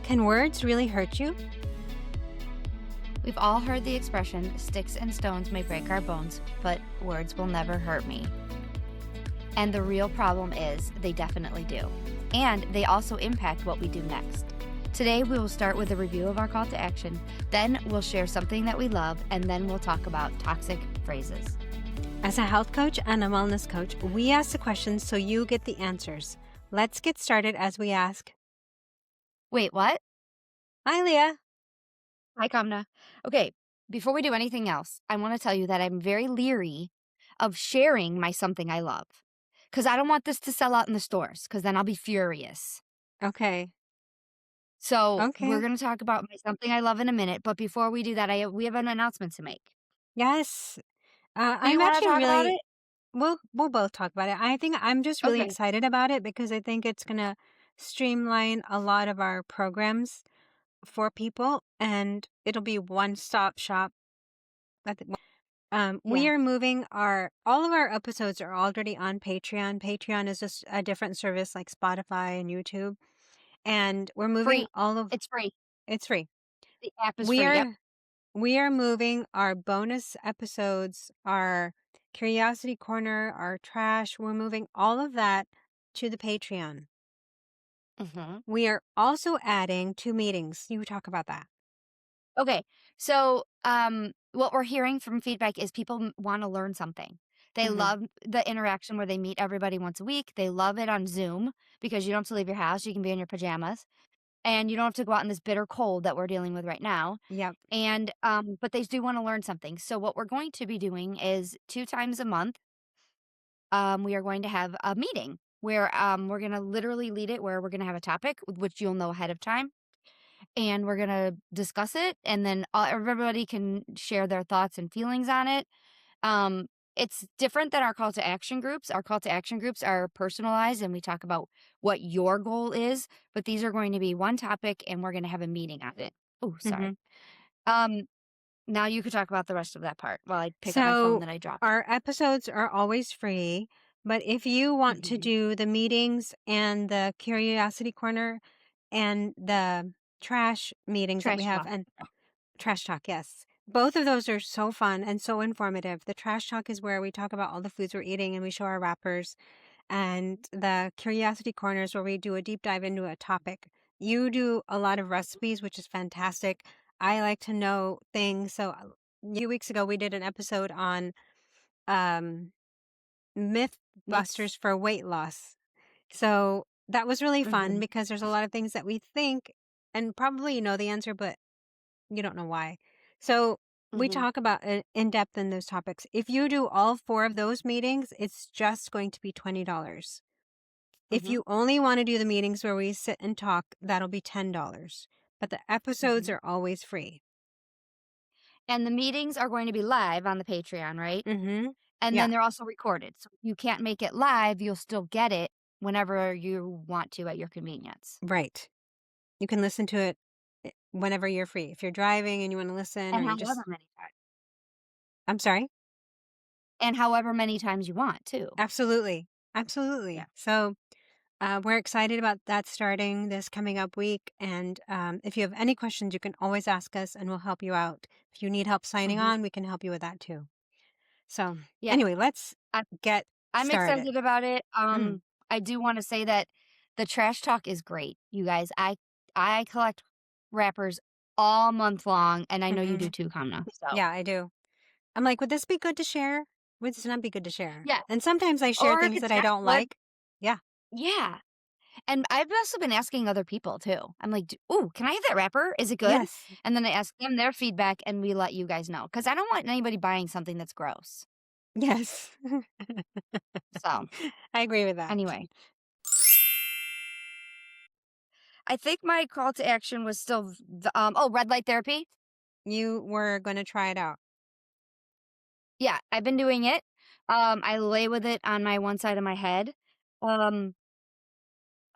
Can words really hurt you? We've all heard the expression, sticks and stones may break our bones, but words will never hurt me. And the real problem is they definitely do. And they also impact what we do next. Today, we will start with a review of our call to action. Then we'll share something that we love, and then we'll talk about toxic phrases. As a health coach and a wellness coach, we ask the questions so you get the answers. Let's get started as we ask. Wait, what? Hi, Leah. Hi, Kamna. Okay, before we do anything else, I want to tell you that I'm very leery of sharing my something I love. Because I don't want this to sell out in the stores, because then I'll be furious. Okay. So we're Okay. going to talk about my something I love in a minute. But before we do that, we have an announcement to make. Yes. Do you I'm want to actually talk about really, it? we'll both talk about it. I think I'm just really Okay. excited about it because I think it's going to streamline a lot of our programs for people and it'll be one-stop shop. We Yeah. are moving all of our episodes are already on Patreon. Patreon is just a different service like Spotify and YouTube. And we're moving Free. It's free. it's free. The app is We free. Yep. are moving our bonus episodes, our Curiosity Corner, our trash. We're moving all of that to the Patreon. Mm-hmm. We are also adding 2 meetings. You talk about that. Okay. So what we're hearing from feedback is people want to learn something. They Mhm. love the interaction where they meet everybody once a week. They love it on Zoom because you don't have to leave your house. You can be in your pajamas. And you don't have to go out in this bitter cold that we're dealing with right now. Yep. And but they do want to learn something. So what we're going to be doing is 2 times a month, we are going to have a meeting where we're going to literally lead it, where we're going to have a topic with which you'll know ahead of time, and we're going to discuss it, and then everybody can share their thoughts and feelings on it. Um, it's different than our call to action groups. Our call to action groups are personalized and we talk about what your goal is, but these are going to be one topic and we're going to have a meeting on it. Oh, sorry. Um, now you could talk about the rest of that part while I pick up my phone So that I dropped. our episodes are always free, but if you want to Mhm. do the meetings and the Curiosity Corner and the trash meetings that we Trash have talk. and Trash Talk, yes. Both of those are so fun and so informative. The Trash Talk is where we talk about all the foods we're eating and we show our wrappers. And the Curiosity Corner is where we do a deep dive into a topic. You do a lot of recipes, which is fantastic. I like to know things. So a few weeks ago, we did an episode on um, myth Myths. busters for weight loss. So that was really fun Mhm. because there's a lot of things that we think and probably you know the answer, but you don't know why. So we Mhm. talk about it in depth in those topics. If you do all 4 of those meetings, it's just going to be $20. If Mhm. you only want to do the meetings where we sit and talk, that'll be $10. But the episodes Mhm. are always free. And the meetings are going to be live on the Patreon, right? Mm-hmm. And Yeah, then they're also recorded. So if you can't make it live, you'll still get it whenever you want to at your convenience. right. You can listen to it whenever you're free. If you're driving and you want to listen or And you however just, many times. I'm sorry. And however many times you want too. Absolutely. Yeah. Absolutely. So we're excited about that starting this coming up week. And if you have any questions, you can always ask us and we'll help you out. If you need help signing Mhm. on, we can help you with that too. So Yeah. anyway, let's I'm get I'm started. excited about it. Mm, I do want to say that the trash talk is great, you guys. I collect wrappers all month long, and I know you hmm do too, Kamna. So Yeah, I do. I'm like, would this be good to share? Would this not be good to share? yeah, And sometimes I share or things that I don't like. Yeah. yeah. And I've also been asking other people too. I'm like, "Ooh, can I have that wrapper? Is it good?" Yes. And then I ask them their feedback, and we let you guys know because I don't want anybody buying something that's gross. Yes. So I agree with that. anyway, I think my call to action was still red light therapy. You were going to try it out. Yeah, I've been doing it. I lay with it on my one side of my head. Um,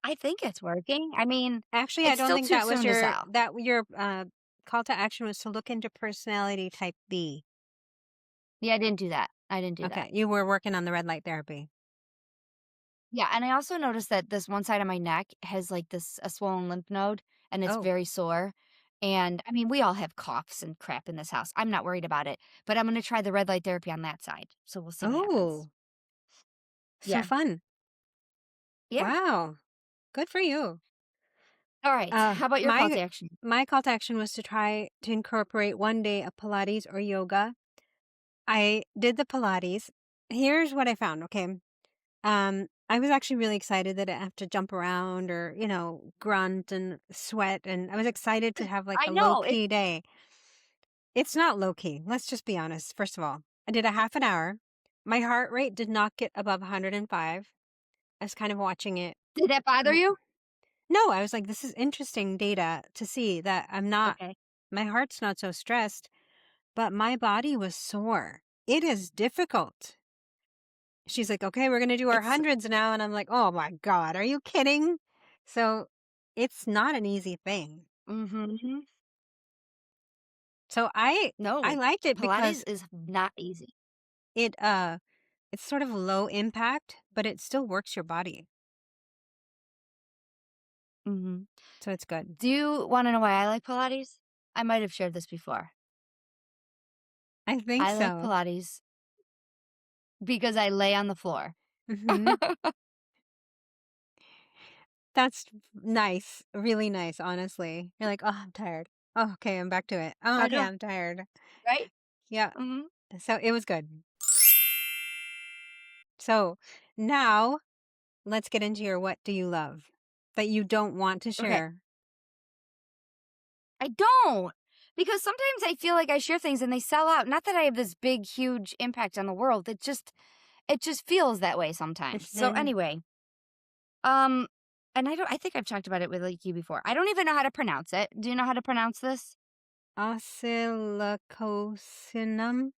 I think it's working. I mean, Actually, I it's don't still think too that was soon to tell. your call to action was to look into personality type B. Yeah, I didn't do that. I didn't do that. Okay, you were working on the red light therapy. Yeah, and I also noticed that this one side of my neck has, like, this a swollen lymph node, and it's Oh, very sore, and, I mean, we all have coughs and crap in this house. I'm not worried about it, but I'm gonna try the red light therapy on that side, so we'll see what happens. oh, so Yeah. fun. Yeah. Wow, good for you. Alright, how about your call My to action? my call to action was to try to incorporate one day of Pilates or yoga. I did the Pilates. Here's what I found, okay? I was actually really excited that I didn't have to jump around or, grunt and sweat, and I was excited to have, like, I a low know, key day. It's not low key, let's just be honest, first of all. I did a half an hour. My heart rate did not get above 105. I was kind of watching it. did that bother W you? No, I was like, "This is interesting data to see that Okay. my heart's not so stressed," but my body was sore. It is difficult. She's like, "Okay, we're gonna do our It's hundreds now," and I'm like, "Oh my god, are you kidding?" So, it's not an easy thing. Mhm. So I No, liked it Pilates because is not easy. it, it's sort of low impact, but it still works your body, Mhm. so it's good. Do you wanna know why I like Pilates? I might have shared this before. I think I like so. Pilates because I lay on the floor. Mhm. That's nice, really nice, honestly. You're like, "Oh, I'm tired. Oh, okay, I'm back to it. Oh, I okay, know, I'm tired." right? Yeah, Mhm. so it was good. So, now let's get into your what do you love that you don't want to Okay. share. I don't, because sometimes I feel like I share things and they sell out. Not that I have this big, huge impact on the world. It just feels that way sometimes. So Mhm. anyway, um, and I think I've talked about it with like you before. I don't even know how to pronounce it. Do you know how to pronounce this? Oscillococcinum?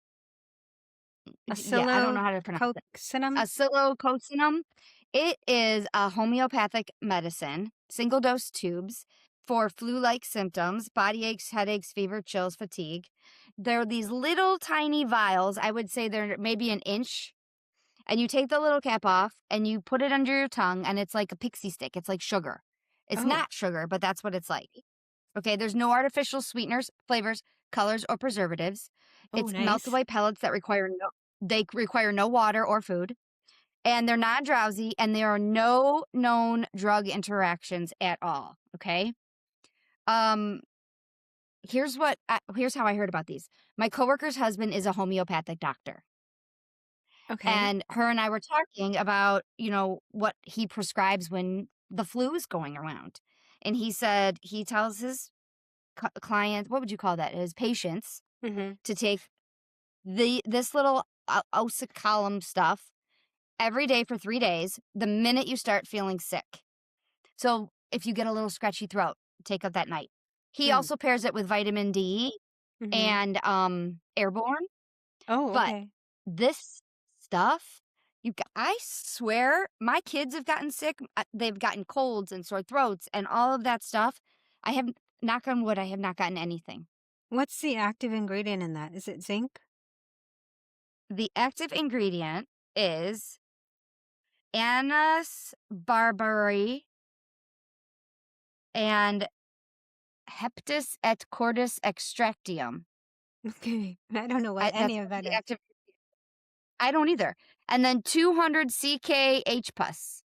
Yeah, I don't know how to pronounce it. Oscillococcinum? Oscillococcinum. It is a homeopathic medicine, single dose tubes for flu like symptoms, body aches, headaches, fever, chills, fatigue. They're these little tiny vials. I would say they're maybe an inch. And you take the little cap off and you put it under your tongue, and it's like a pixie stick. It's like sugar. It's Oh. not sugar, but that's what it's like. Okay, there's no artificial sweeteners, flavors, colors, or preservatives. Oh, It's melt nice. away pellets that require no water or food, and they're not drowsy, and there are no known drug interactions at all. Okay. Um, here's how I heard about these. My coworker's husband is a homeopathic doctor, Okay. and her and I were talking about what he prescribes when the flu is going around, and he said he tells his clients, what would you call that? His patients Mhm. to take this little oxycolum stuff every day for 3 days. The minute you start feeling sick. So if you get a little scratchy throat, take it that night. He Hmm. also pairs it with vitamin D Mhm. and airborne. Oh, But okay. this stuff, I swear, my kids have gotten sick. They've gotten colds and sore throats and all of that stuff. I have, knock on wood, I have not gotten anything. What's the active ingredient in that? Is it zinc? The active ingredient is Anise barberry and Heptis et cordis extractium. Okay. I don't know what That's any of that the is. active. I don't either. And then 200 CK pus.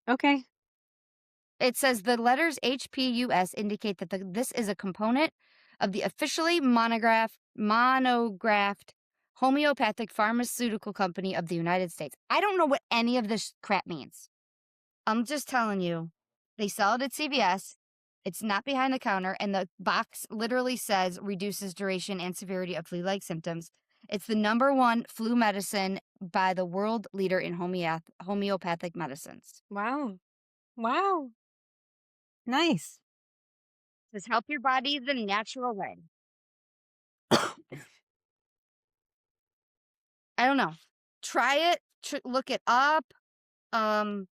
Okay. It says the letters HPUS indicate that this is a component of the officially monographed homeopathic pharmaceutical company of the United States. I don't know what any of this crap means. I'm just telling you, they sell it at CVS. It's not behind the counter, and the box literally says reduces duration and severity of flu-like symptoms. It's the number one flu medicine by the world leader in homeopathic medicines. Wow. Wow. Nice. Says help your body the natural way. I don't know. Try it. Look it up. Um,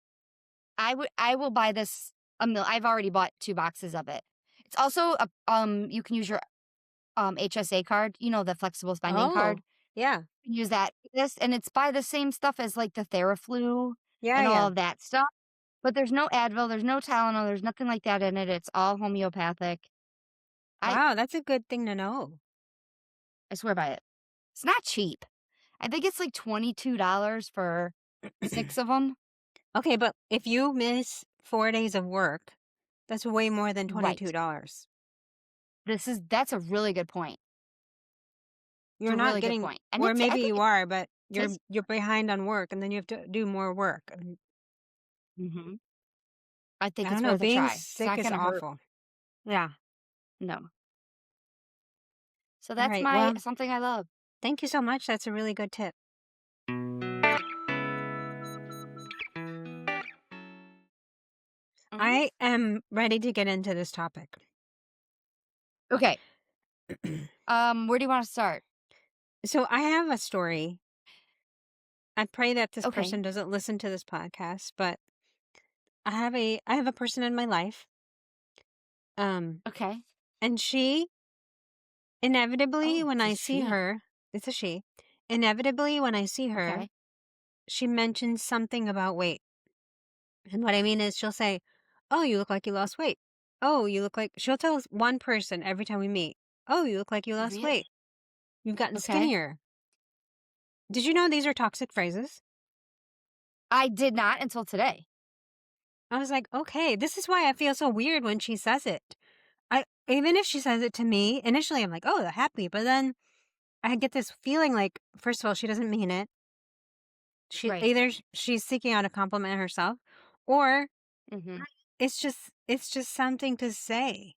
I will buy this a mil. I've already bought 2 boxes of it. It's also you can use your HSA card, the flexible spending card. Oh, yeah. Use that for this, and it's by the same stuff as like the Theraflu. Yeah, and all yeah. of that stuff. But there's no Advil, there's no Tylenol, there's nothing like that in it. It's all homeopathic. I Wow, that's a good thing to know. I swear by it. It's not cheap. I think it's like $22 for 6 of them. Okay, but if you miss 4 days of work, that's way more than Right. $22. That's a really good point. It's You're a not really good getting, point. And or I maybe think you it are, but tastes you're behind on work and then you have to do more work. Mhm. I I think don't it's know, worth a being try. It's sick not is gonna hurt. awful. Yeah. No. So All that's right. my Well, something I love. thank you so much. That's a really good tip. Mhm. I am ready to get into this topic. Okay. Where do you wanna start? So I have a story. I pray that this Okay. person doesn't listen to this podcast, but I have a person in my life. Um, Okay. and she inevitably Oh, when it's a I see she. her, it's a she. Inevitably when I see her, Okay. she mentions something about weight. And what I mean is she'll say, "Oh, you look like you lost weight." "Oh, you look like," she'll tell one person every time we meet, "Oh, you look like you lost weight. Really? You've gotten Okay. skinnier." Did you know these are toxic phrases? I did not until today. I was like, "Okay, this is why I feel so weird when she says it." I even if she says it to me, initially I'm like, "Oh, happy," but then I get this feeling like, first of all, she doesn't mean it. Right. She's seeking out a compliment herself, or Mhm. it's just something to say.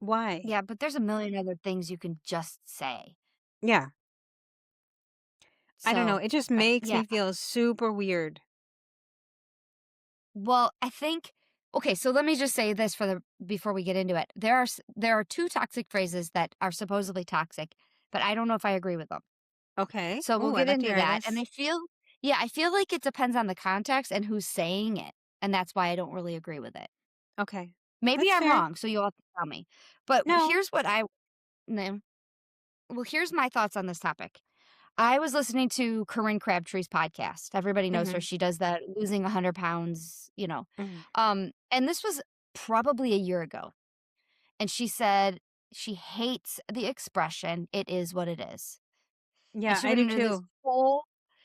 Why? Yeah, but there's a million other things you can just say. Yeah, I don't know. So, It just makes yeah. me feel super weird. Well, I think okay, so let me just say this for the before we get into it. There are 2 toxic phrases that are supposedly toxic, but I don't know if I agree with them. Okay. So we'll Oh, I'd get like to into hear that, and this. I feel like it depends on the context and who's saying it, and that's why I don't really agree with it. Okay, Maybe that's I'm fair. wrong, so you'll have to tell me. But No. no, well, here's my thoughts on this topic. I was listening to Corinne Crabtree's podcast. Everybody knows her. Mm-hmm. She does that losing 100 pounds, Hmm. And this was probably a year ago. And she said she hates the expression, it is what it is. And Yeah, I do too.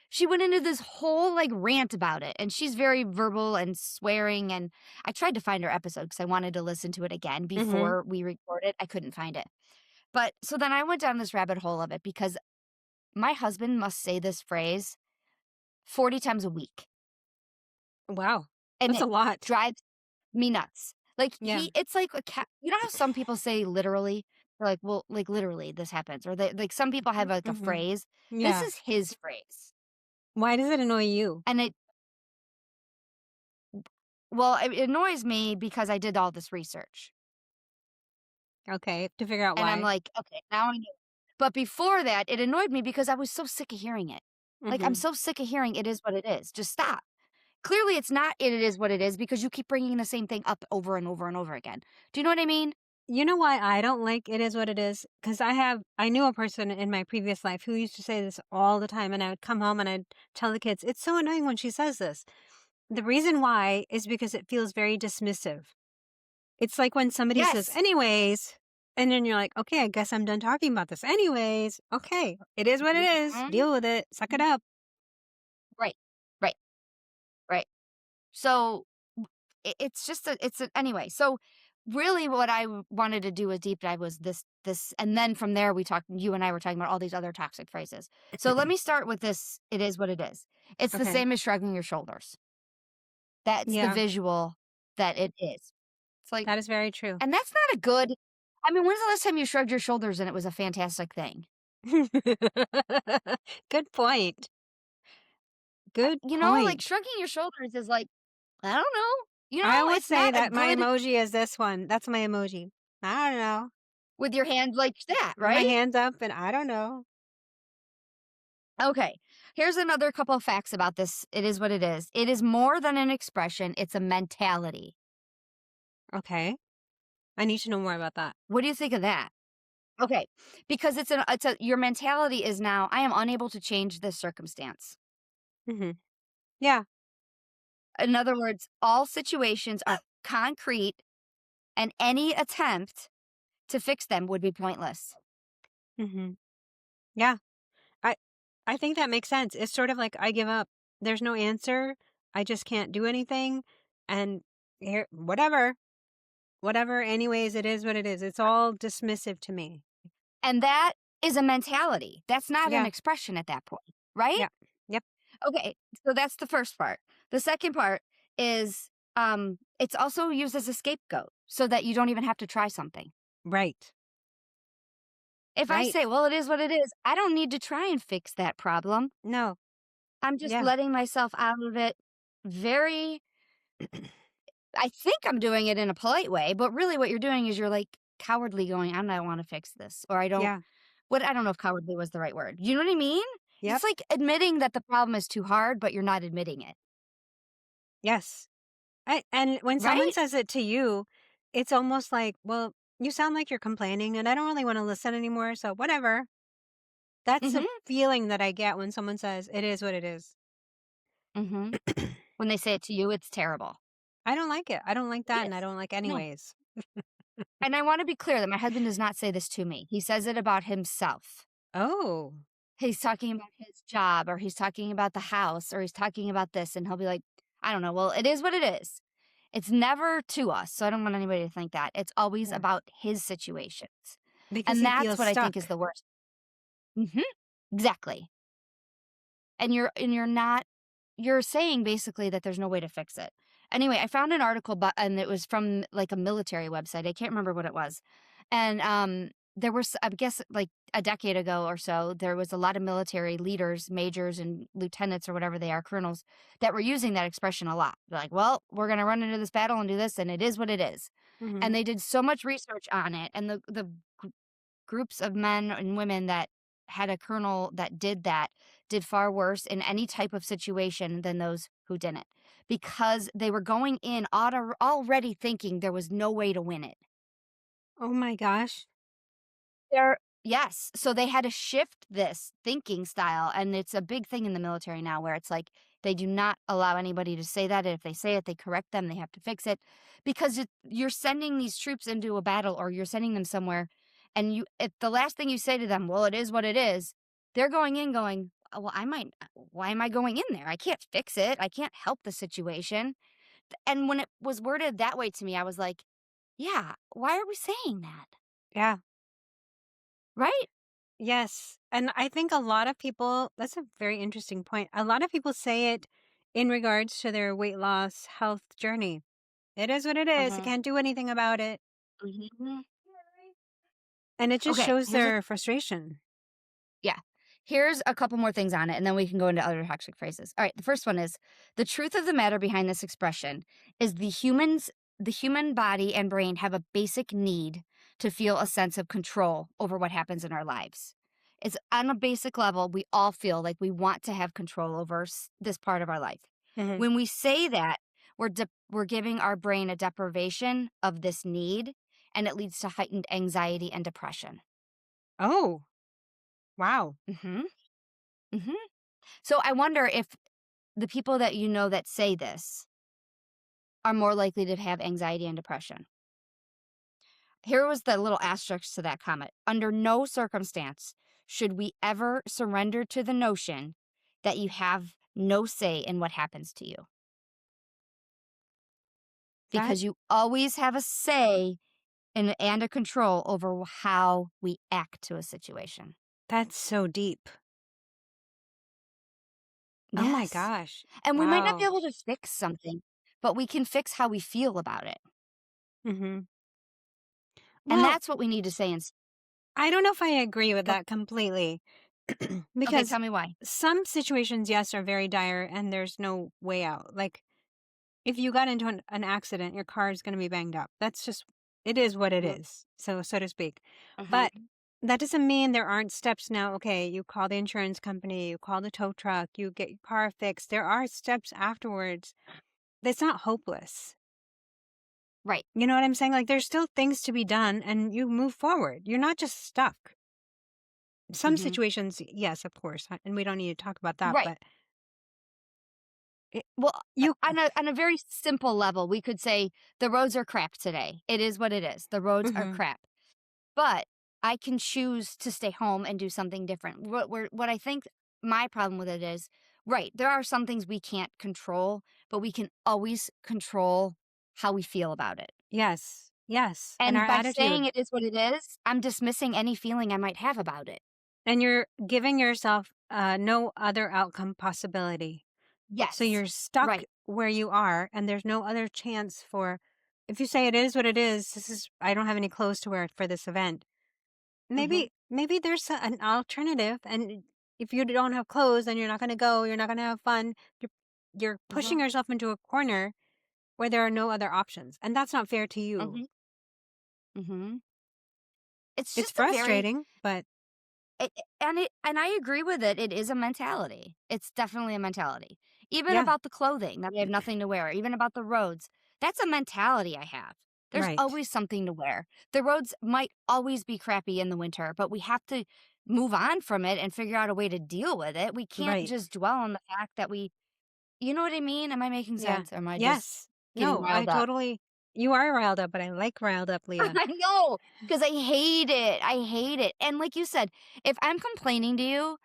she went into this whole like rant about it. And she's very verbal and swearing. And I tried to find her episode because I wanted to listen to it again Mm-hmm. before we recorded. I couldn't find it. But so then I went down this rabbit hole of it because my husband must say this phrase 40 times a week, Wow, and that's a it lot. drives me nuts. Like, Yeah. it's like a cat. You know how some people say literally? They're like, "Well, like, literally, this happens." Or some people have, like, a Mm-hmm. phrase. This Yeah. is his phrase. Why does it annoy you? And it annoys me because I did all this research. Okay, to figure out And I'm why. like, "Okay, now I know." But before that, it annoyed me because I was so sick of hearing it. Like, I'm Mm-hmm. so sick of hearing it is what it is. Just stop. Clearly, it's not it is what it is because you keep bringing the same thing up over and over and over again. Do you know what I mean? You know why I don't like it is what it is? Because I knew a person in my previous life who used to say this all the time, and I would come home and I'd tell the kids, it's so annoying when she says this. The reason why is because it feels very dismissive. It's like when somebody says, Yes. anyways, and then you're like, okay, I guess I'm done talking about this. Anyways, okay, it is what it is. Mhm. Deal with it. Suck it up. Right. Right. Right. So it's just anyway. So really, what wanted to do a deep dive was this, and then from there we talked. You and I were talking about all these other toxic phrases. So let me start with this. It is what it is. It's the Okay. same as shrugging your shoulders. That's the Yeah, visual that it is. It's like, that is very true. and that's not a good. I mean, when's the last time you shrugged your shoulders and it was a fantastic thing? Good point. Good Like point. shrugging your shoulders is like, I don't know. I always It's say not a that my good emoji is this one. That's my emoji. I don't know. with your hand like that, My right? hands up and I don't know. Okay. Here's another couple of facts about this. It is what it is. It is more than an expression, it's a mentality. Okay. I need to know more about that. What do you think of that? Okay. Because your mentality is now, I am unable to change this circumstance. Hmm. Yeah. In other words, all situations are concrete, and any attempt to fix them would be pointless. Hmm. Yeah. I I think that makes sense. It's sort of like I give up. There's no answer. I just can't do anything. And here, whatever. Anyways, it is what it is. It's all dismissive to me. And that is a mentality. That's not an Yeah. expression at that point, right? Yeah. Yep. Okay, so that's the first part. The second part is it's also used as a scapegoat so that you don't even have to try something. Right. If I say, Right. well, it is what it is, I don't need to try and fix that problem. No. I'm just Yeah. letting myself out of it very, I think I'm doing it in a polite way, but really what you're doing is you're like cowardly going, I don't want to fix this. Or Yeah. I don't know if cowardly was the right word. You know what I mean? Yep. It's like admitting that the problem is too hard, but you're not admitting it, Yes. And when someone right? says it to you, it's almost like, well, you sound like you're complaining and I don't really want to listen anymore. So whatever. That's the Mm-hmm. feeling that I get when someone says it is what it is. Mm-hmm. When they say it to you, it's terrible. I don't like it. I don't like It that. And I is. don't like No. anyways. And I want to be clear that my husband does not say this to me. He says it about himself. Oh, He's talking about his job or he's talking about the house or he's talking about this and he'll be like, I don't know. Well, it is what it is. It's never to us. So I don't want anybody to think that. It's always yeah. about his situations. Because And he that's feels what I think is stuck. the worst. Mhm. Exactly. And you're not you're saying basically that there's no way to fix it. Anyway, I found an article and it was from like a military website. I can't remember what it was. And there was, I guess, like a decade ago or so, there was a lot of military leaders, majors and lieutenants or whatever they are, colonels, that were using that expression a lot. They're like, well, we're going to run into this battle and do this, and it is what it is. And Hmm. they did so much research on it, and the groups of men and women that had a colonel that did that did far worse in any type of situation than those who didn't, because they were going in already thinking there was no way to win it. Oh my gosh. There Yes, so they had to shift this thinking style, and it's a big thing in the military now where it's like they do not allow anybody to say that, and if they say it, they correct them, they have to fix it, because you're sending these troops into a battle or you're sending them somewhere, and you if the last thing you say to them, "Well, it is what it is," they're going in going, well, why am I going in there? I can't fix it, I can't help the situation." And when it was worded that way to me, I was like, "Yeah, why are we saying that?" Yeah. Right? Yes. And I think a lot of people, that's a very interesting point. A lot of people say it in regards to their weight loss health journey. It is what it is. I Mhm. can't do anything about it. Mhm. And it just Okay, shows their frustration. yeah. Here's a couple more things on it, and then we can go into other toxic phrases. All right, the first one is the truth of the matter behind this expression is the human body and brain have a basic need to feel a sense of control over what happens in our lives. It's on a basic level, we all feel like we want to have control over this part of our life. Hmm. When we say that, we're giving our brain a deprivation of this need, and it leads to heightened anxiety and depression. Oh, wow. Mhm. Mhm. So I wonder if the people that you know that say this are more likely to have anxiety and depression. Here was the little asterisk to that comment. Under no circumstance should we ever surrender to the notion that you have no say in what happens to you, That because you always have a say and a control over how we act to a situation. that's so deep. Oh my Yes. gosh. And we might not be Wow. able to fix something, but we can fix how we feel about it. Hmm. And Well, that's what we need to say. I don't know if I agree with Oh, that completely okay, because tell me why. some situations, yes, are very dire and there's no way out. Like if you got into an accident, your car is going to be banged up. That's just, it is what it Mhm, is. So to speak. But mhm. that doesn't mean there aren't steps now. Okay. You call the insurance company, you call the tow truck, you get your car fixed. There are steps afterwards. It's not hopeless. Right. You know what I'm saying? Like there's still things to be done and you move forward. You're not just stuck. Some Mhm. situations, yes, of course, and we don't need to talk about that, Right. but It, Well, you on a very simple level, we could say the roads are crap today. It is what it is. The roads are mhm. crap. But I can choose to stay home and do something different. What I think my problem with it is, right, there are some things we can't control, but we can always control how we feel about it. Yes. Yes. And our And by saying attitude. it is what it is, I'm dismissing any feeling I might have about it. And you're giving yourself no other outcome possibility. So Yes. you're stuck Right. where you are, and there's no other chance for, if you say it is what it is, I don't have any clothes to wear for this event. Mhm. Maybe there's an alternative. And if you don't have clothes, then you're not going to go, you're not going to have fun. You're, you're pushing Mhm. yourself into a corner where there are no other options. And that's not fair to you. Mhm. Mhm. It's It's just a very frustrating, but and I agree with it. It is a mentality. It's definitely a mentality. Even yeah, about the clothing that I have nothing to wear, even about the roads. That's a mentality I have. There's right. always something to wear. The roads might always be crappy in the winter, but we have to move on from it and figure out a way to deal with it. We can't Right. just dwell on the fact that you know what I mean? Am I making Yeah. sense? Or am I just Yes. getting No, I riled up? totally, you are riled up, but I like riled up, Leah. I know, because I hate it. I hate it. And like you said, if I'm complaining to you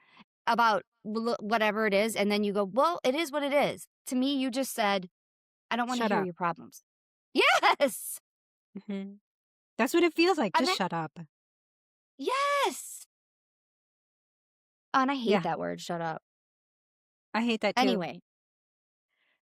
about whatever it is, and then you go, "Well, it is what it is." To me, you just said, "I don't wanna Shut hear up. your problems." Yes! Hmm. That's what it feels like. And Just then shut up. yes! And I hate Yeah. that word, "shut up." I hate that too. Anyway,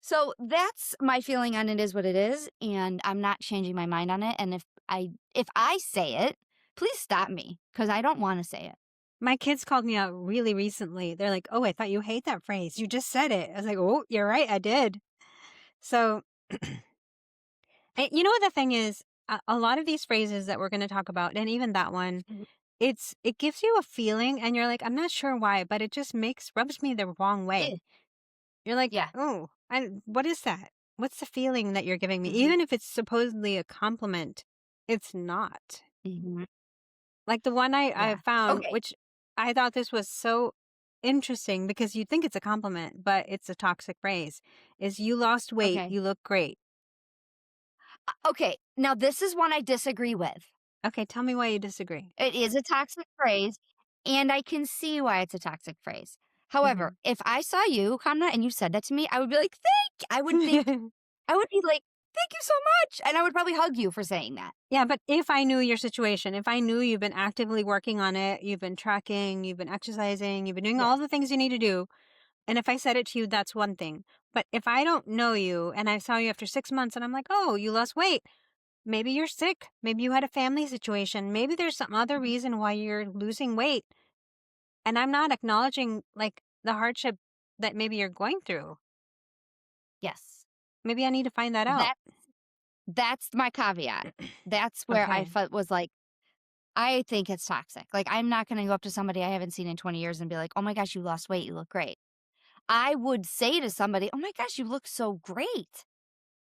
so that's my feeling on it is what it is, and I'm not changing my mind on it, and if I say it, please stop me, because I don't wanna say it. My kids called me out really recently. They're like, "Oh, I thought you hate that phrase. You just said it." I was like, "Oh, you're right. I did." So, you know what the thing is? A lot of these phrases that we're going to talk about, and even that one, Mhm. it gives you a feeling, and you're like, "I'm not sure why, but it just makes rubs me the wrong Eh, way." You're like, yeah. "Oh, what is that? What's the feeling that you're giving me?" Mhm, Even if it's supposedly a compliment, it's not. mhm, Like the one I yeah. found, Okay, which I thought this was so interesting because you think it's a compliment, but it's a toxic phrase, is "You lost weight, okay. you look great." Okay, now this is one I disagree with. Okay, tell me why you disagree. It is a toxic phrase, and I can see why it's a toxic phrase. However, Mhm. if I saw you, Kamna, and you said that to me, I would be like, I would be like, thank you so much. And I would probably hug you for saying that. Yeah, but if I knew your situation, if I knew you've been actively working on it, you've been tracking, you've been exercising, you've been doing all Yes. the things you need to do, and if I said it to you, that's one thing. But if I don't know you and I saw you after 6 months and I'm like, "Oh, you lost weight." Maybe you're sick. Maybe you had a family situation. Maybe there's some other Mhm. reason why you're losing weight. And I'm not acknowledging like the hardship that maybe you're going through. Yes. Maybe I need to find that out. That's that's my caveat. That's where I Okay. felt was like, I think it's toxic. Like, I'm not gonna go up to somebody I haven't seen in 20 years and be like, oh my gosh, you lost weight, you look great. I would say to somebody, oh my gosh, you look so great.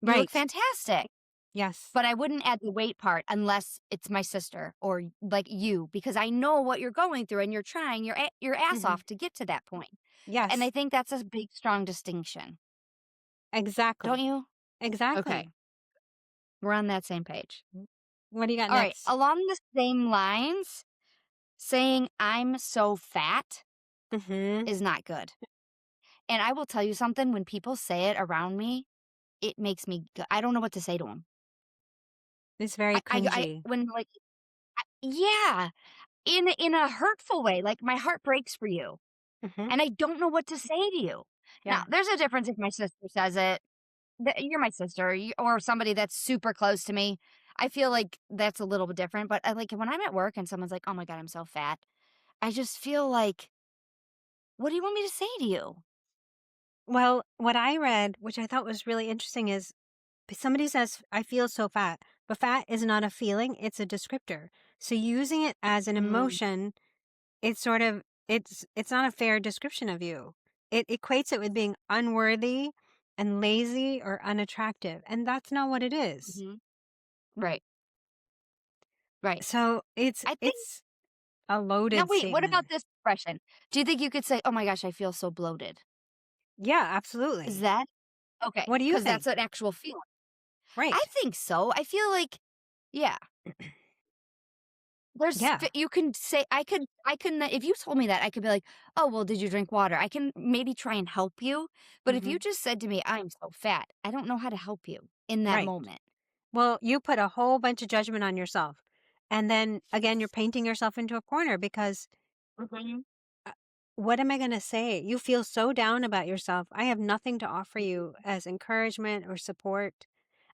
You look Right. fantastic. Yes. But I wouldn't add the weight part unless it's my sister or like you, because I know what you're going through and you're trying your ass Hmm. off to get to that point. And I Yes. think that's a big, strong distinction. Don't Exactly. you? Okay. Exactly. We're on that same page. What do you got All right. next? Along the same lines, saying I'm so fat Hmm. is not good. And I will tell you something, when people say it around me, it makes me, I don't know what to say to them. It's very cringy. When like, yeah, in a hurtful way, like my heart breaks for you. Hmm. And I don't know what to say to you. Now, Yeah. there's a difference if my sister says it. You're my sister, or somebody that's super close to me. I feel like that's a little bit different. But like when I'm at work and someone's like, "Oh my god, I'm so fat," I just feel like, "What do you want me to say to you?" Well, what I read, which I thought was really interesting, is somebody says, "I feel so fat," but fat is not a feeling, it's a descriptor. So using it as an Mm, emotion, it's sort of, it's not a fair description of you. It equates it with being unworthy and lazy or unattractive, and that's not what it is. mhm. Right, right. So I think. it's a Now, loaded wait. What about statement. this expression? Do you think you could say, "Oh my gosh, I feel so bloated"? Yeah, Is absolutely. that okay? What do you Because that's think? an actual feeling. I Right. think so. I feel like, yeah, Yeah. you can say, I can, if you told me that, I could be like, oh, well, did you drink water? I can maybe try and help you. But if you Mhm. just said to me, I'm so fat, I don't know how to help you in that Right. moment. Well, you put a whole bunch of judgment on yourself. And then again, you're painting yourself into a corner because Mhm. uh, what am I going to say? You feel so down about yourself. I have nothing to offer you as encouragement or support.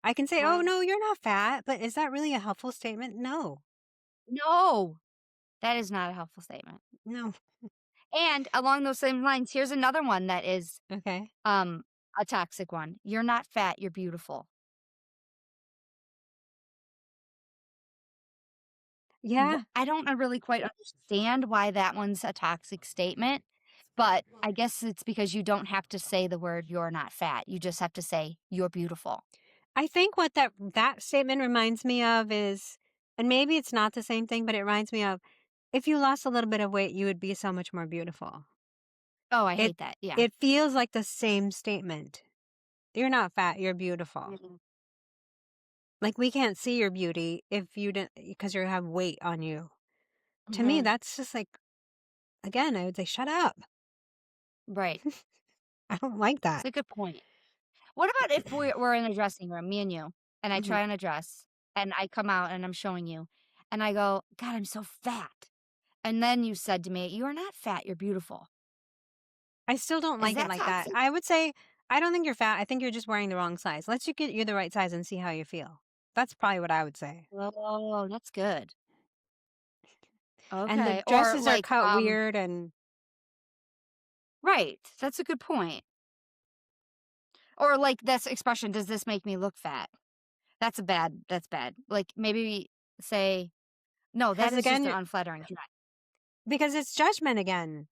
I can say, "Oh, Mhm. no, you're not fat," but is that really a helpful statement? No. No, that is not a helpful statement. No. And along those same lines, here's another one that is Okay. um a toxic one. You're not fat, you're beautiful. Yeah. I don't really quite understand why that one's a toxic statement, but I guess it's because you don't have to say the word "you're not fat." You just have to say "you're beautiful." I think what that statement reminds me of is, and maybe it's not the same thing, but it reminds me of, if you lost a little bit of weight, you would be so much more beautiful. Oh, I It hate that. Yeah. it feels like the same statement. You're not fat, you're beautiful. Mhm. Like we can't see your beauty if you didn't because you have weight on you. To me, Mhm. that's just like, again, I would say, shut up. Right. I don't like It's that. a good point. What about if we're in a dressing room, me and you, and I Mhm. try on a dress, and I come out and I'm showing you, and I go, "God, I'm so fat." And then you said to me, "You are not fat, you're beautiful." I still don't Is like it that like that. toxic? I would say, I don't think you're fat. I think you're just wearing the wrong size. Let's you get you the right size and see how you feel. That's probably what I would say. Oh, that's good. And the Okay. Or dresses are like, cut weird and right. That's a good point. Or like this expression, does this make me look fat? That's bad. Like maybe say, no, that because is just again, an unflattering comment. because it's judgment again.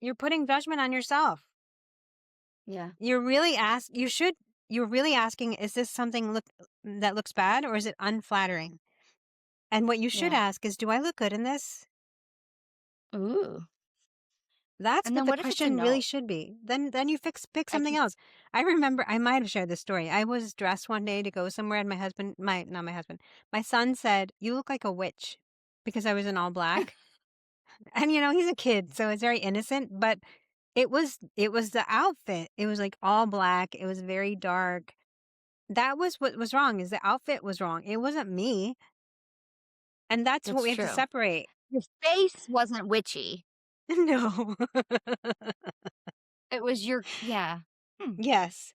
You're putting judgment on yourself. Yeah. You're really asking, is this something that looks bad or is it unflattering? And what you should Yeah. ask is, do I look good in this? Ooh. That's And what then the what if it's a question really no? should be. Then you pick I something can else. I remember I might have shared this story. I was dressed one day to go somewhere and not my husband, my son said, "You look like a witch," because I was in all black. And he's a kid, so it's very innocent, but it was the outfit. It was like all black. It was very dark. That was what was wrong, is the outfit was wrong. It wasn't me. And that's what That's we have to true. separate. Your face wasn't witchy. No. It was your yeah. Hmm. Yes.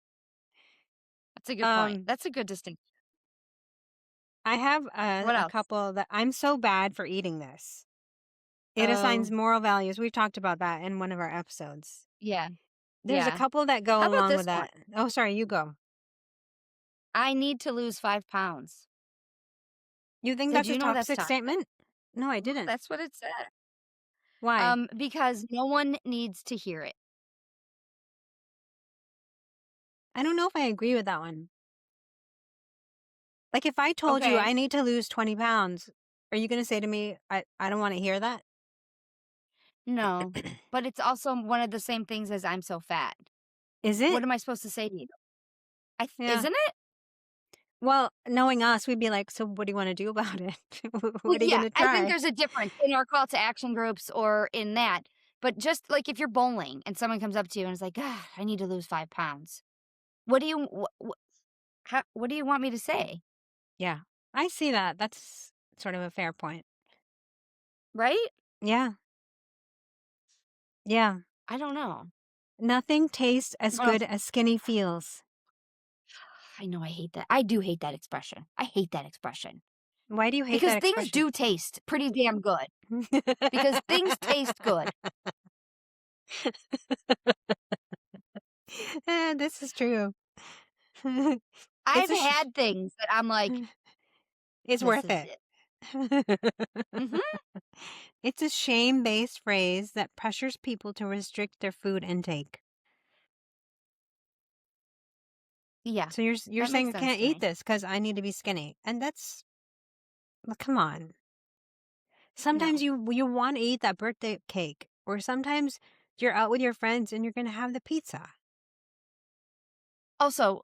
That's a good point. Um, That's a good distinction. I have What a else? couple that I'm so bad for eating this. It assigns Oh, moral values. We've talked about that in one of our episodes. yeah. There's a Yeah. couple that How go about along this with one? that. Oh, sorry, you go. I need to lose 5 pounds. You think Did that's a you know that's toxic toxic? statement? No, I No, didn't. that's what it said. Why? Because no one needs to hear it. I don't know if I agree with that one. Like, if I told you Okay. I need to lose 20 pounds, are you going to say to me, I don't want to hear that? No, but it's also one of the same things as I'm so fat. Is What it? am I supposed to say to you? Yeah. Isn't it? Well, knowing us, we'd be like, so what do you want to do about it? Well, What are you going yeah, to I think try? there's a difference in our call to action groups or in that. But just like if you're bowling and someone comes up to you and is like, "Ah, I need to lose 5 pounds." What do you what do you want me to say? Yeah, I see that. That's sort of a fair point. Right? Yeah. Yeah. I don't know. Nothing tastes as What good else? as skinny feels. I know I hate that. I do hate that expression. I hate that expression Why do you hate because that things expression? do taste pretty damn good. Because things taste good. This is true. It's I've a had things that I'm like, it's this worth is it. it. Mhm. It's a shame-based phrase that pressures people to restrict their food intake. Yeah, So you're that saying makes I sense can't to eat me. this because I need to be skinny, and that's, well, come on. No. Sometimes you want to eat that birthday cake, or sometimes You're out with your friends and you're gonna have the pizza. Also,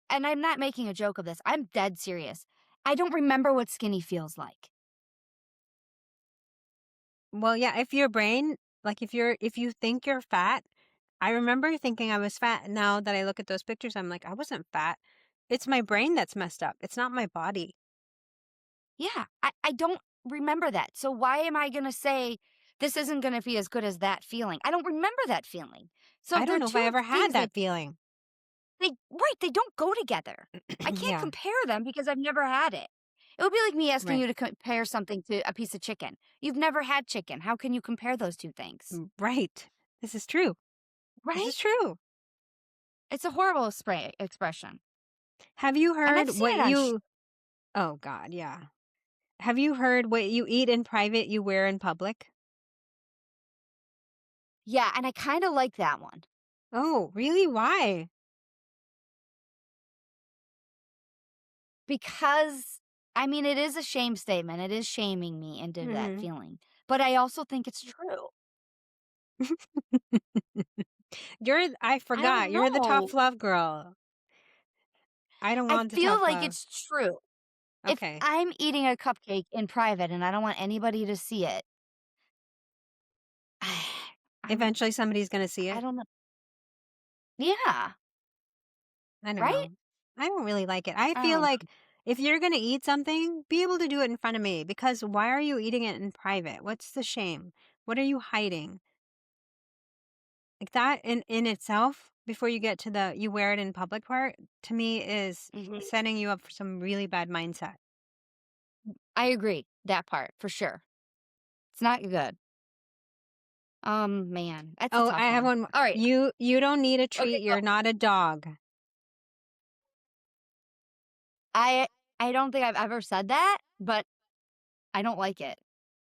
and I'm not making a joke of this, I'm dead serious. I don't remember what skinny feels like. Well, yeah, if your brain, like if you think you're fat, I remember thinking I was fat. Now that I look at those pictures, I'm like, I wasn't fat. It's my brain that's messed up. It's not my body. Yeah, I don't remember that. So why am I gonna say this isn't gonna be as good as that feeling? I don't remember that feeling. So I they're don't know if I two ever had things that that feeling. they don't go together. I can't Yeah, compare them because I've never had it. It would be like me asking right. you to compare something to a piece of chicken. You've never had chicken. How can you compare those two things? Right. This is true. This Right? is true. It's a horrible expression. Have you And I've heard seen what it on oh God, yeah. Have you heard what you eat in private, you wear in public? yeah, and I kind of like that one Oh, really? Why? because I mean, it is a shame statement. It is shaming me into that Hmm. feeling. But I also think it's true. I I forgot. don't You're the know. tough love girl. I don't I want the feel tough like love. it's true. If Okay. I'm eating a cupcake in private and I don't want anybody to see it, I'm Eventually somebody's gonna see I it. don't know. Yeah, I don't right? know. I don't really like it. I I feel don't like know. if you're gonna eat something, be able to do it in front of me because why are you eating it in private? What's the shame? What are you hiding? Like that in itself, before you get to the you wear it in public part, to me is Mhm. setting you up for some really bad mindset. I agree, that part, for sure. It's not good. Man, that's a Oh, tough I have one. one more. Alright, You don't need a okay, treat. go. You're not a dog. I I don't think I've ever said that, but I don't like it.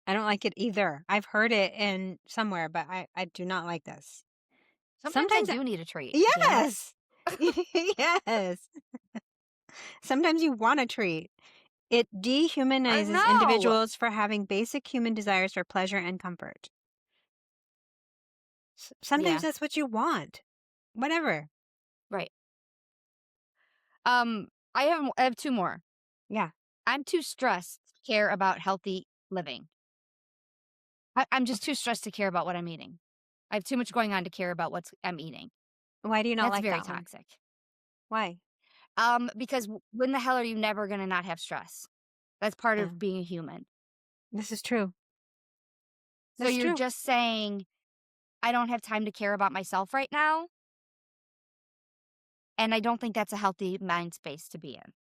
I don't like it either. I've heard it in somewhere, but I do not like this. Sometimes I Sometimes do need a treat, damn it. yes. Yes. Sometimes you want a treat. It I dehumanizes know! individuals for having basic human desires for pleasure and comfort. Sometimes Yeah, that's what you want. Whatever. right. I have 2 more. Yeah. I'm too stressed to care about healthy living. I'm just too stressed to care about what I'm eating. I have too much going on to care about I'm eating. Why do you not That's like very that one? toxic. Why? Because when the hell are you never gonna not have stress? That's part Yeah. of being a human. This is true. So That's you're true. just saying, "I don't have time to care about myself right now," and I don't think that's a healthy mind space to be in.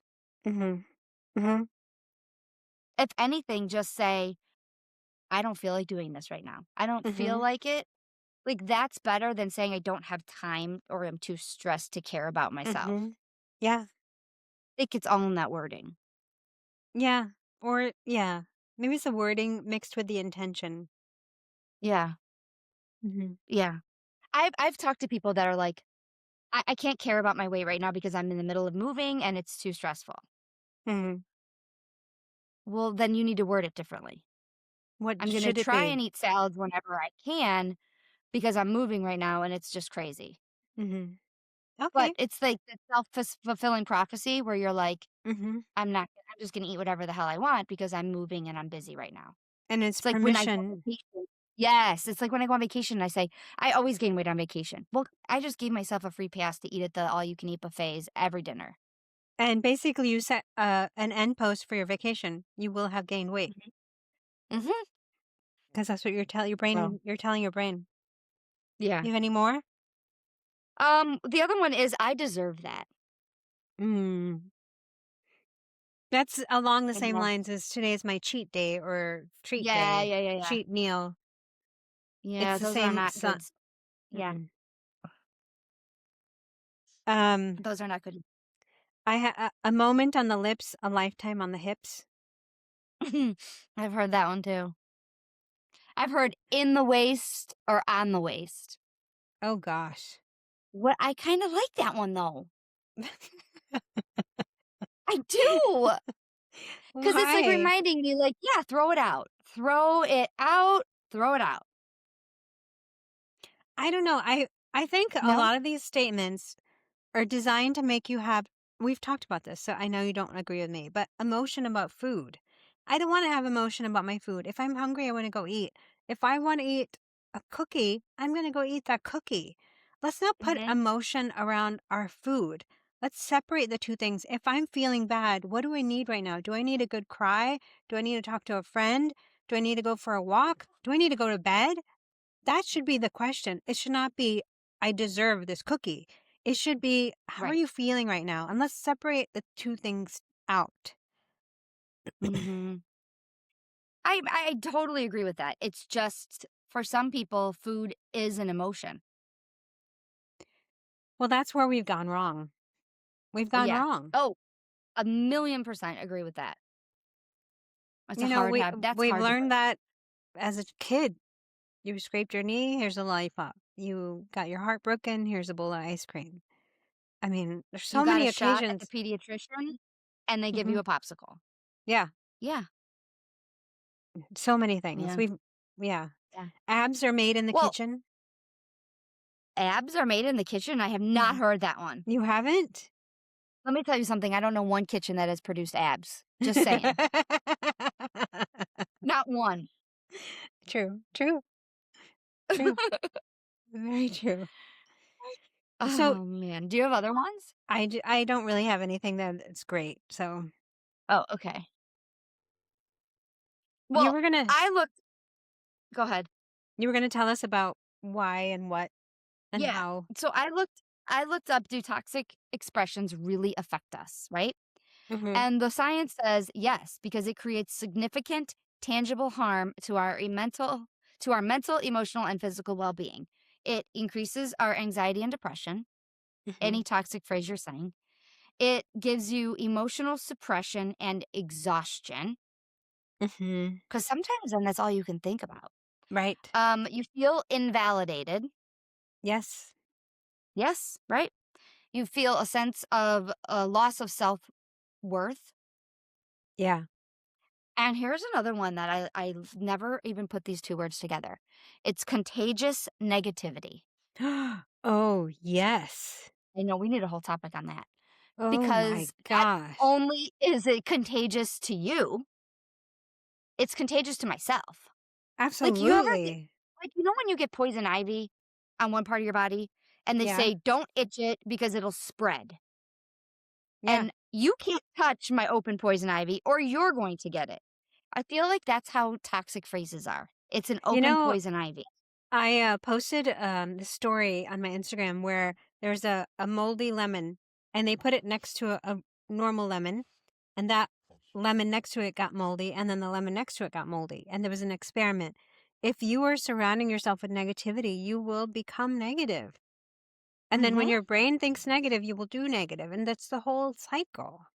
Mhm. Mhm. If anything, just say, "I don't feel like doing this right now. I don't feel Mhm. like it." Like, that's better than saying I don't have time or I'm too stressed to care about myself. Mhm. Yeah. I think it's all in that wording. Yeah. Or yeah. Maybe it's the wording mixed with the intention. Yeah, Mhm. yeah. I've talked to people that are like, I can't care about my weight right now because I'm in the middle of moving and it's too stressful." Mhm. Well, then you need to word it differently. What I'm gonna should it try be? and eat salads whenever I can because I'm moving right now and it's just crazy. Mhm. But Okay. it's like the fulfilling prophecy where you're like, Mhm. I'm just gonna eat whatever the hell I want because I'm moving and I'm busy right now. And it's It's like when I go on permission. vacation. Yes, it's like when I go on vacation and I say, "I always gain weight on vacation." Well, I just gave myself a free pass to eat at the all you can eat buffets every dinner. And basically you set an end post for your vacation. You will have gained weight Mhm. Mhm. because that's what Well, you're telling your brain. yeah. You have any more? The other one is I deserve that. Mm. That's along the I same know. lines as today's my cheat day or treat Yeah, day, yeah, yeah, yeah. cheat meal. Yeah, It's the those are same not good. Yeah, mm. Um, those are not good. a moment on the lips, a lifetime on the hips. I've heard that one too. I've heard in the waist or on the waist. Oh gosh. What I kind of like that one though. I do. Cuz it's like Why? reminding me like, yeah, throw it out. Throw it out. Throw it out. I don't know. I think a No? lot of these statements are designed to make you have we've talked about this, so I know you don't agree with me, but emotion about food. I don't want to have emotion about my food. If I'm hungry, I want to go eat. If I want to eat a cookie, I'm going to go eat that cookie. Let's not put Mhm. emotion around our food. Let's separate the two things. If I'm feeling bad, what do I need right now? Do I need a good cry? Do I need to talk to a friend? Do I need to go for a walk? Do I need to go to bed? That should be the question. It should not be, I deserve this cookie. It should be, how are Right. you feeling right now? And let's separate the two things out. Mhm. I totally agree with that. It's just for some people, food is an emotion. Well, that's where we've gone wrong. We've gone Yeah. wrong. Oh, 1,000,000% agree with that. That's a You know, hard that's we've hard to learned break. that as a kid. You scraped your knee, here's a lollipop. You got your heart broken, here's a bowl of ice cream. I mean, there's You so got many a shot at the occasions. pediatrician, and they give you Hmm. a popsicle. Yeah, Yeah. so many things. Yeah. Yeah. Yeah. Abs are made in the Well, kitchen. abs are made in the kitchen? I have not heard that one. You haven't? Let me tell you something, I don't know one kitchen that has produced abs. Just saying. Not one. True, true, true. Very true. So Oh, man. Do you have other ones? I don't really have anything that's great. So Oh, okay. you Well, were gonna I looked go ahead. you were gonna tell us about why and what and Yeah. how. So I looked up, do toxic expressions really affect us, right? Hmm. And the science says yes, because it creates significant tangible harm to our mental, emotional, and physical well-being. It increases our anxiety and depression, Hmm. any toxic phrase you're saying. It gives you emotional suppression and exhaustion, Hmm. because sometimes then that's all you can think about. Right. You feel invalidated. Yes. Yes, right? You feel a sense of a loss of self-worth. Yeah. And here's another one that I never even put these 2 words together. It's contagious negativity. Oh, yes. I know we need a whole topic on that Oh my because not gosh. only is it contagious to you, it's contagious to myself. Like, you ever get Absolutely. like, when you get poison ivy on one part of your body and they Yeah. say, "Don't itch it because it'll spread." Yeah. And you can't touch my open poison ivy or you're going to get it. I feel like that's how toxic phrases are. It's an You open know, poison ivy. I posted this story on my Instagram where there's a moldy lemon and they put it next to a normal lemon, and that lemon next to it got moldy, and then the lemon next to it got moldy. And there was an experiment. If you are surrounding yourself with negativity, you will become negative. And then when Mhm, your brain thinks negative, you will do negative, and that's the whole cycle.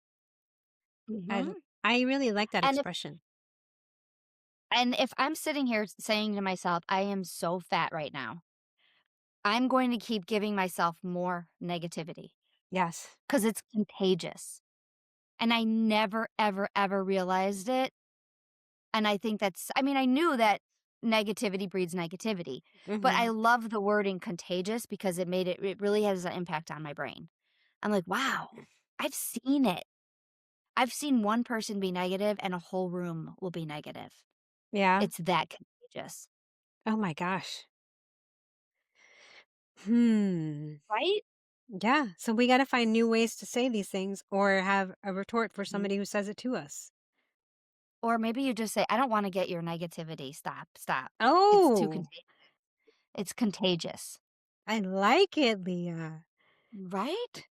I mhm. I really like that And if expression. I'm sitting here saying to myself, "I am so fat right now," I'm going to keep giving myself more negativity Yes. because it's contagious. And I never, ever, ever realized it, and I think I mean, I knew that negativity breeds negativity, but I Mhm. love the wording contagious because it really has an impact on my brain. I'm like, "Wow, I've seen it." I've seen one person be negative and a whole room will be negative. Yeah. It's that contagious, Oh my gosh. Hmm. right? Yeah. So we got to find new ways to say these things or have a retort for Mhm. somebody who says it to us. Or maybe you just say, "I don't wanna get your negativity. Stop, stop. It's too Oh, contagious. It's contagious." I like it, Leah. Right?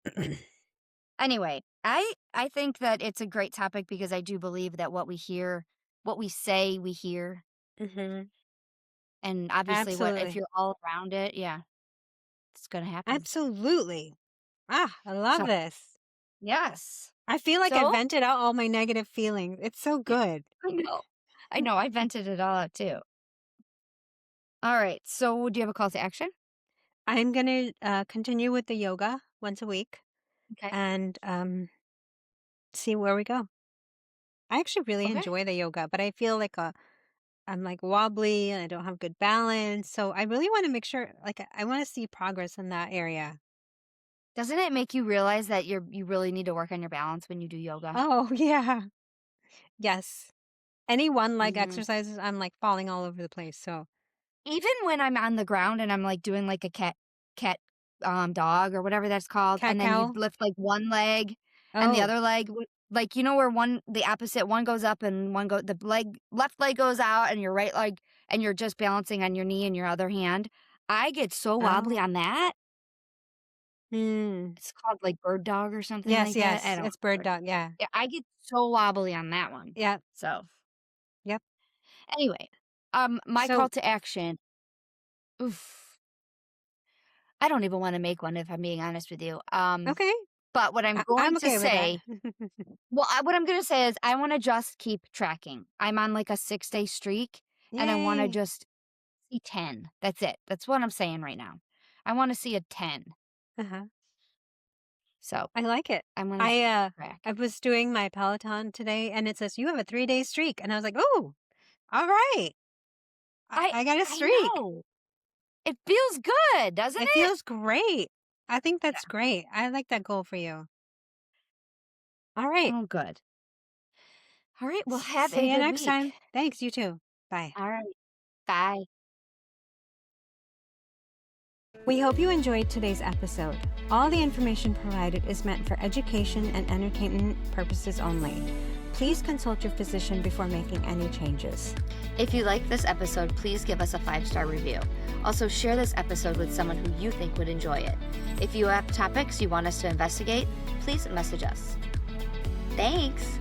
Anyway, I think that it's a great topic because I do believe that what we say, we hear, Hmm. and obviously what if Absolutely. you're all around it, yeah, it's gonna happen. Absolutely. Ah, I love So, this. yes. I feel like I So vented out all my negative feelings. It's so good. I know. I know, I vented it all out too. Alright, so do you have a call to action? I'm going to continue with the yoga once a week Okay. and see where we go. I actually really Okay. enjoy the yoga, but I feel like I'm like wobbly and I don't have good balance. So I really want to make sure, like, I want to see progress in that area. Doesn't it make you realize that you really need to work on your balance when you do yoga? Oh, yeah. Yes. Any one leg Mhm. exercises, I'm like falling all over the place. So Even when I'm on the ground and I'm, like, doing, like, a dog or whatever that's called, cat and then you cow. lift, like, one leg and the Oh, other leg w like, where the opposite one goes up and the left leg goes out and your right leg and you're just balancing on your knee and your other hand. I get so wobbly oh. on that. Hmm. It's called, like, bird dog or something Yes, like that. I yes. don't It's bird remember. dog. Yeah. Yeah, I get so wobbly on that one. Yep. So, Yep. anyway, my call So, to action, oof, I don't even wanna make one if I'm being honest with you. okay. But what I'm going I'm to okay with that. say what I'm gonna say is I wanna just keep tracking. I'm on, like, a 6-day streak, and I wanna Yay. just see 10. That's it. That's what I'm saying right now. I wanna see a 10. Uh-huh. So, I like it. I'm gonna I, uh, track. I was doing my Peloton today and it says, you have a 3-day streak. And I was like, oh, all right. I I got a I streak. know. It feels good, doesn't It it? feels great. I think Yeah. that's great. I like that goal for you. All right. Oh, good. Alright, well, have a See you good next week. time. Thanks. You too. Bye. Alright. Bye. We hope you enjoyed today's episode. All the information provided is meant for education and entertainment purposes only. Please consult your physician before making any changes. If you liked this episode, please give us a 5-star review. Also, share this episode with someone who you think would enjoy it. If you have topics you want us to investigate, please message us. Thanks!